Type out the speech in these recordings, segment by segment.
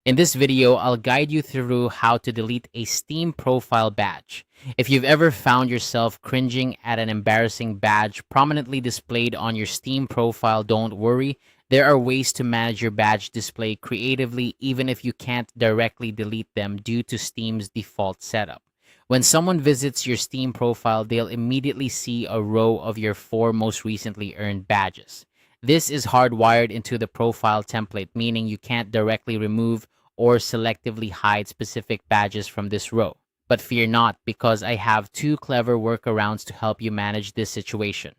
In this video, I'll guide you through how to delete a Steam profile badge. If you've ever found yourself cringing at an embarrassing badge prominently displayed on your Steam profile, don't worry. There are ways to manage your badge display creatively even if you can't directly delete them due to Steam's default setup. When someone visits your Steam profile, they'll immediately see a row of your 4 most recently earned badges. This is hardwired into the profile template, meaning you can't directly remove or selectively hide specific badges from this row. But fear not, because I have 2 clever workarounds to help you manage this situation.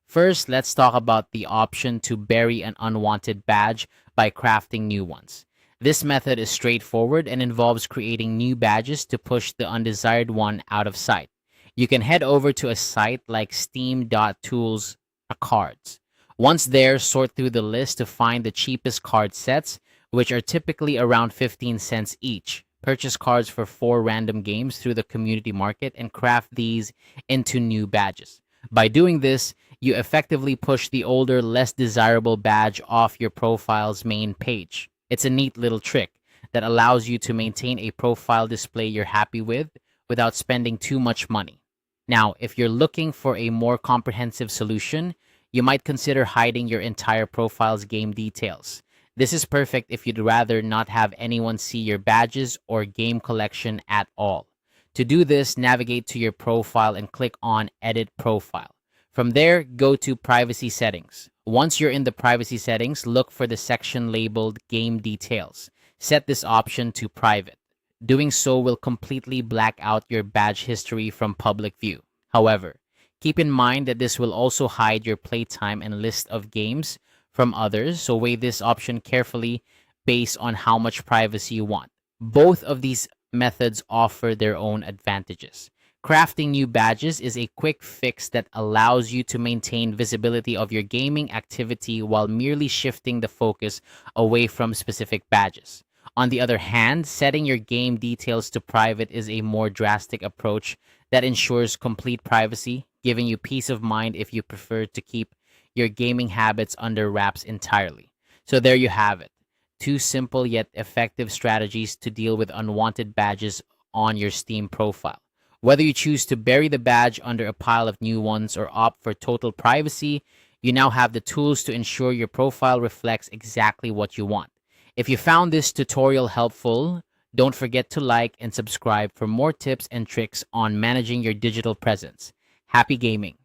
First, let's talk about the option to bury an unwanted badge by crafting new ones. This method is straightforward and involves creating new badges to push the undesired one out of sight. You can head over to a site like steam.tools cards. Once there, sort through the list to find the cheapest card sets, which are typically around 15 cents each. Purchase cards for 4 random games through the community market and craft these into new badges. By doing this, you effectively push the older, less desirable badge off your profile's main page. It's a neat little trick that allows you to maintain a profile display you're happy with without spending too much money. Now, if you're looking for a more comprehensive solution, you might consider hiding your entire profile's game details. This is perfect if you'd rather not have anyone see your badges or game collection at all. To do this, navigate to your profile and click on Edit Profile. From there, go to Privacy Settings. Once you're in the privacy settings, look for the section labeled Game Details. Set this option to Private. Doing so will completely black out your badge history from public view. However, keep in mind that this will also hide your playtime and list of games from others, so weigh this option carefully based on how much privacy you want. Both of these methods offer their own advantages. Crafting new badges is a quick fix that allows you to maintain visibility of your gaming activity while merely shifting the focus away from specific badges. On the other hand, setting your game details to private is a more drastic approach that ensures complete privacy, giving you peace of mind if you prefer to keep your gaming habits under wraps entirely. So there you have it. 2 simple yet effective strategies to deal with unwanted badges on your Steam profile. Whether you choose to bury the badge under a pile of new ones or opt for total privacy, you now have the tools to ensure your profile reflects exactly what you want. If you found this tutorial helpful, don't forget to like and subscribe for more tips and tricks on managing your digital presence. Happy gaming!